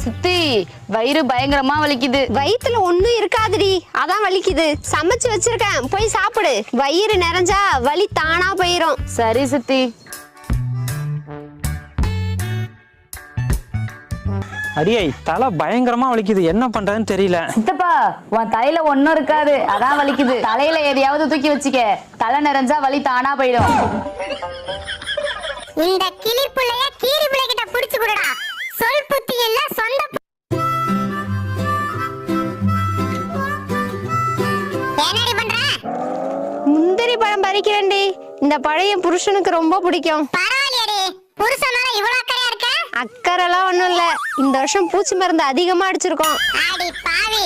சித்தி வயிறு பயங்கரமா வலிக்குது. வயித்துல ஒண்ணும் இருக்காதுடி, அதான் வலிக்குது. சமைச்சு வச்சிருக்கேன், போய் சாப்பிடு. வயிறு நிறைஞ்சா வலி தானா போயிரும். சரி சித்தி. அடியை தலை பயங்கரமா வலிக்குது, என்ன பண்றதுன்னு தெரியல. சித்தப்பா உன் தலையில ஒண்ணும் இருக்காது, அதான் வலிக்குது. தலையில எதையாவது தூக்கி வச்சுக்க, தலை நிறைஞ்சா வலி தானா போயிடும். இந்த கிளிப்புள்ளைய கீரி பிள்ளை கிட்ட புடிச்சு குடுடா. சொல் புத்தி இல்ல சொந்த. என்னடி பண்ற? முந்திரி பழம் பறிக்கிறேன்டி. இந்த பழைய புருஷனுக்கு ரொம்ப பிடிக்கும். பரவாயில்லையடி, புருஷன் மேல இவ்வளவு அக்கறையா இருக்க? அக்கறைலாம் ஒண்ணும் இல்ல, இந்த வருஷம் பூச்சி மருந்து அதிகமா அடிச்சிருக்கோம். அடி பாவி,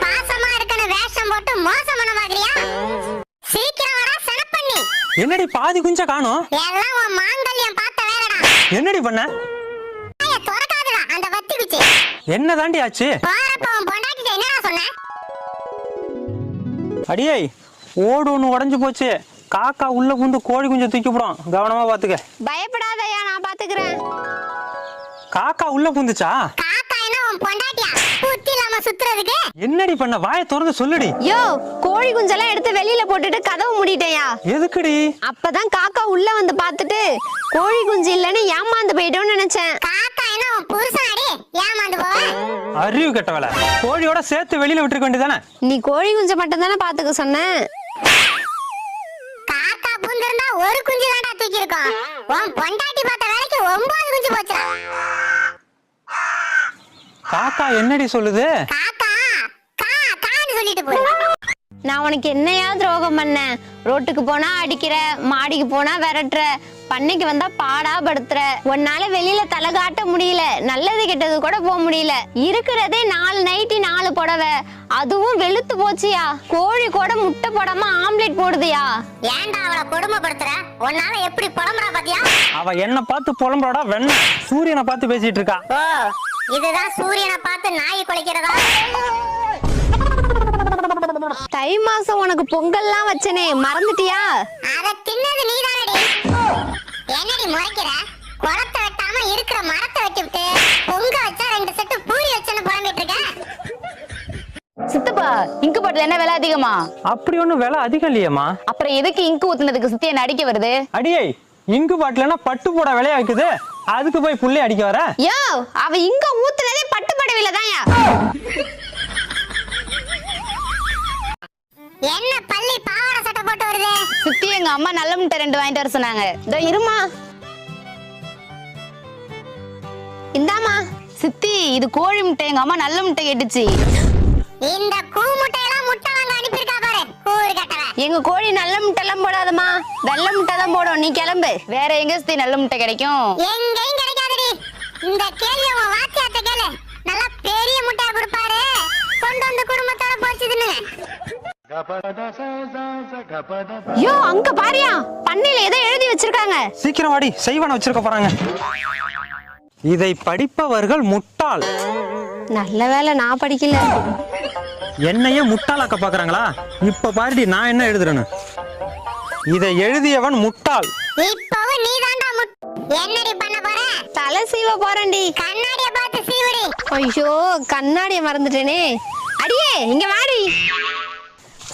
பாசமா இருக்கன வேஷம் போட்டு மோசம் பண்ண மாதிரியா? சீக்கிரம் வாடா சனப்பண்ணி. என்னடி பாதி குஞ்ச காணோம்? எல்லாம் உன் மாங்கல்யம் பார்த்த வேறடா. என்னடி பண்ண? துறக்காதடா அந்த வத்தி குச்சி. என்ன தாண்டி ஆச்சு? போறப்ப உன் பொண்டாட்டிட்ட என்னடா சொன்ன? அடியே ஓடு ஒண்ணு உடைஞ்சு போச்சு. காக்கா உள்ள புந்து கோழி குஞ்ச தூக்கி போடும், கவனமா பாத்துக்க. பயப்படாதயா, நான் பாத்துக்கிறேன். காக்கா உள்ள புந்துச்சா? காக்கா என்ன உன் பொண்டாட்டியா? புத்தி இல்லாம சுத்துறதுக்கு? என்னடி பண்ண? வாயை திறந்து சொல்லுடி. யோ, கோழி குஞ்செல்லாம் எடுத்து வெளியில போட்டுட்டு கதவு மூடிட்டேயா. எதுக்குடி? அப்பதான் காக்கா உள்ள வந்து பாத்துட்டு கோழி குஞ்சு இல்லன்னு ஏமாந்து போயிட்டோம்னு நினைச்சேன். காக்கா என்ன உன் புருஷனாடி? ஏமாந்து போவ? அறிவு கெட்டவள, கோழியோட சேர்த்து வெளியில விட்டுருக்க வேண்டியதானே? நீ கோழி குஞ்ச மட்டும் தானே பாத்துக்க சொன்ன. காக்கா புந்திருந்தா ஒரு குஞ்சு தான்டா தூக்கி இருக்கோம். உன் பொண்டாட்டி பார்த்த வேலைக்கு 9 குஞ்சு போச்சுடா. காக்கா என்னடி சொல்லுது? காக்கா கான்னு சொல்லிட்டு போகுது. நான் உனக்கு என்னையா துரோகம் பண்ணேன்? ரோட்டுக்கு போனா அடிக்கிற, மாடிக்கு போனா விரட்டுற, பண்ணைக்கு வந்தா பாடா படுத்துற. உன்னால வெளியில தலை காட்ட முடியல, நல்லது கெட்டது கூட போக முடியல. இருக்கிறதே 4 நைட்டி 4 புடவை, அதுவும் வெளுத்து போச்சியா. கோழி கூட முட்டை போடாம ஆம்லெட் போடுதியா. ஏன்டா அவளை கொடுமைப்படுத்துற? உன்னால எப்படி புலம்புறா பாத்தியா? அவ என்ன பார்த்து புலம்புறடா வெண்ண, சூரியனை பார்த்து பேசிட்டு இருக்கா. ஓ, இதுதான் சூரியனை பார்த்து நாய் குலைக்கிறதா? தை மாசம் உனக்கு பொங்கல்லாம் வச்சனே, மறந்துட்டியா? அத தின்னது நீதானடி. என்னடி முறைக்கிற? குளத்தை வெட்டாம இருக்கிற மரத்தை வெட்டிவிட்டு பொங்க வச்சா 2 செட்டு பூரி வச்சேன்னு புலம்பிட்டு இருக்க. சித்தப்பா இங்கு போட்டது என்ன விலை அதிகமா? அப்படி ஒண்ணு விலை அதிகம் இல்லையம்மா. அப்புறம் எதுக்கு இங்கு ஊத்துனதுக்கு சித்தி என்ன அடிக்க வருது? அடியே இங்கு பாட்டிலனா பட்டு போட விலையா இருக்குது, அதுக்கு போய் புள்ளி அடிக்க வர? யோ, அவ இங்க ஊத்துனதே பட்டு படவில தான்யா. என்ன பள்ளி பாவாடை சட்டை போட்டு வருது? சித்தி எங்க அம்மா நல்ல முட்டை 2 வாங்கிட்டு வர சொன்னாங்க. இதோ இருமா. இந்தாமா. சித்தி இது கோழி முட்டை, எங்க அம்மா நல்ல முட்டை கேட்டுச்சு. இந்த கூமுட்டையெல்லாம் முட்டை வாங்க அனுப்பியிருக்கா பாரு, கூறு கட்டவன். எங்க கோழி நல்ல முட்டை எல்லாம் போடாதமா, வெள்ளை முட்டை தான் போடும். நீ கிளம்பு. வேற எங்க சித்தி நல்ல முட்டை கிடைக்கும்? எங்கேயும் கிடைக்காதுடி. இந்த கேள்வி உன் வாத்தியார்ட்ட கேளு, நல்லா பெரிய முட்டையா கொடுப்பாரு. கொண்டு வந்து குடும்பத்தோட போச்சுதுன்னு. யோ, அங்க பாரியா, பண்ணையில ஏதோ எழுதி வச்சிருக்காங்க. சீக்கிரம் வாடி, செய்வன வச்சிருக்க போறாங்க. இதை படிப்பவர்கள் முட்டாள். நல்ல வேளை நான் படிக்கல. என்னையே முட்டாளாக்க பாக்குறாங்களா? இப்ப பாருடி நான் என்ன எழுதுறேன்னு. இதை எழுதியவன் முட்டாள். இப்பவும் நீதான்டா என்னடி பண்ண போற? தலை சீவ போறேன்டி. கண்ணாடிய பார்த்து சீவுடி. ஐயோ, கண்ணாடிய மறந்துட்டேனே. அடியே இங்க வாடி.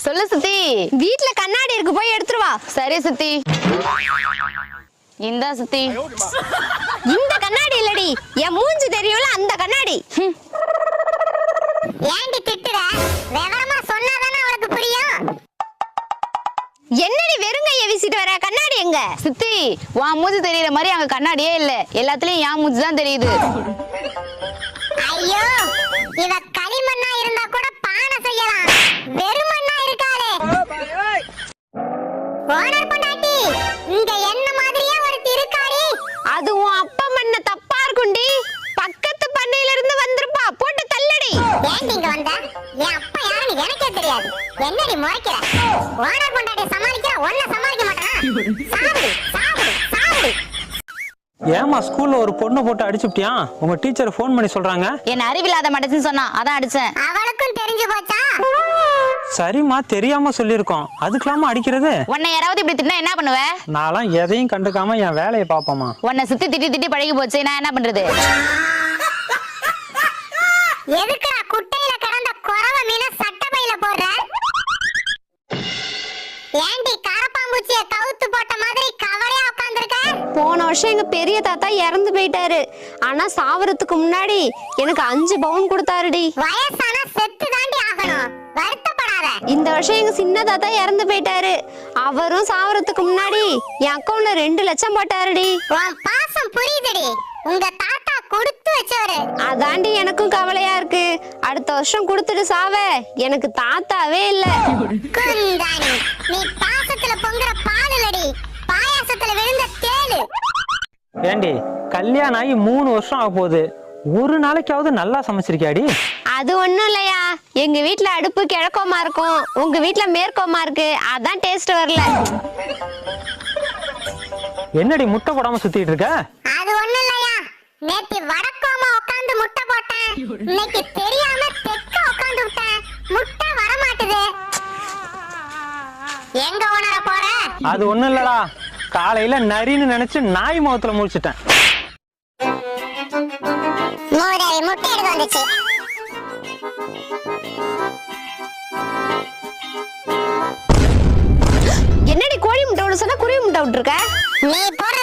சொல்லு சித்தி. வீட்ல கண்ணாடி இருக்கு, போய் எடுத்துட்டு வா. சரி சித்தி. இந்தா சித்தி. இந்த கண்ணாடி இல்லடி, என் மூஞ்சி தெரியும்ல அந்த கண்ணாடி. ஏண்டி திட்டுற? விவரமா சொன்னாதானே அவளுக்கு புரியும். என்னடி வெறுங்கைய வீசிட்டு வர? கண்ணாடி எங்க? சித்தி உன் மூஞ்சி தெரியற மாதிரி அங்க கண்ணாடியே இல்ல, எல்லாத்துலயும் என் மூஞ்சி தான் தெரியுது. ஐயோ, இவ களிமண்ணா இருந்தா கூட பானை செய்யலாம், வெறுமண்ணா இருக்காளே. ஓனர் பொண்டாட்டி, இங்க என்ன மாதிரியே ஒரு திருக்காடி. அது உன் அப்பா பண்ண தப்பா இருக்குண்டி. பக்கத்து பண்ணையில இருந்து வந்திருப்பா, போட்டு தள்ளடி. ஏன் இங்க வந்த? என் அப்பா யாருன்னு எனக்கே தெரியாது. என்னடி முறைக்கிற? ஓனர் பொண்டாட்டி சமாளிக்கிற, ஒன்ன சமாளிக்க மாட்டானா? சாவுடி சாவுடி சாவுடி. ஏமா ஸ்கூல்ல ஒரு பொண்ணை போட்டு அடிச்சுட்டியா? உங்க டீச்சர் ஃபோன் பண்ணி சொல்றாங்க. என்ன அறிவில்லாத மடச்சுன்னு சொன்னா, அதான் அடிச்சேன். அவளுக்கும் தெரிஞ்சு போச்சா? சரிம்மா, தெரியாம சொல்லிருக்கோம், அதுக்கெல்லாமா அடிக்கிறது? உன்னை யாராவது இப்படி திட்டினா என்ன பண்ணுவ? நான்லாம் எதையும் கண்டுக்காம என் வேலையை பாப்போமா. உன்னை சுத்தி திட்டி திட்டி பழகி போச்சு, நான் என்ன பண்றது? எதுக்குடா குட்டையில கிடந்த குறவ மீன சட்டப்பையில போடுற? ஏண்டி கரப்பாம்பூச்சிய கவுத்து போட்ட மாதிரி கவலையா உட்கார்ந்திருக்க? போன வருஷம் எங்க பெரிய தாத்தா இறந்து போயிட்டாரு. ஆனா சாவறதுக்கு முன்னாடி எனக்கு 5 பவுன் கொடுத்தாருடி. வயசானா செத்து தாண்டி ஆகணும், வருத்தப்படாத. இந்த வருஷம் எங்க சின்ன தாத்தா இறந்து போயிட்டாரு. அவரும் சாவறதுக்கு முன்னாடி என் அக்கவுண்ட்ல 2 லட்சம் போட்டாருடி. உன் பாசம் புரியுதுடி, உங்க தாத்தா கொடுத்து வச்சவரு. அதாண்டி எனக்கும் கவலையா இருக்கு. அடுத்த வருஷம் கொடுத்துட்டு சாவ எனக்கு தாத்தாவே இல்ல. குந்தாணி, நீ பாசத்துல பொங்குற பாலுலடி, பாயாசத்துல விழுந்த தேளு. ஏண்டி கல்யாணம் ஆகி 3 வருஷம் ஆக போகுது, ஒரு நாளைக்காவது நல்லா சமைச்சிருக்கியாடி? அது ஒண்ணும் இல்லையா, எங்க வீட்ல அடுப்பு கிழக்கோமா இருக்கும், உங்க வீட்ல மேற்கோமா இருக்கு, அதான் டேஸ்ட் வரல. என்னடி முட்டை போடாம சுத்திட்டு இருக்க? அது ஒண்ணு இல்லையா, நேத்து வடக்கோமா உட்கார்ந்து முட்டை போட்டேன், இன்னைக்கு தெரியாம தெக்க உட்கார்ந்து விட்டேன், முட்டை வர மாட்டுது. எங்க உணர போற? அது ஒண்ணும் இல்லடா, காலையில நரின்னு நினைச்சு நாய் முகத்துல முடிச்சிட்டேன். மூதேவி முட்டை எடுத்து வந்துச்சு. என்னடி கோழி முட்டை விட சொன்னா குருவி முட்டை விட்டுருக்க? நீ போற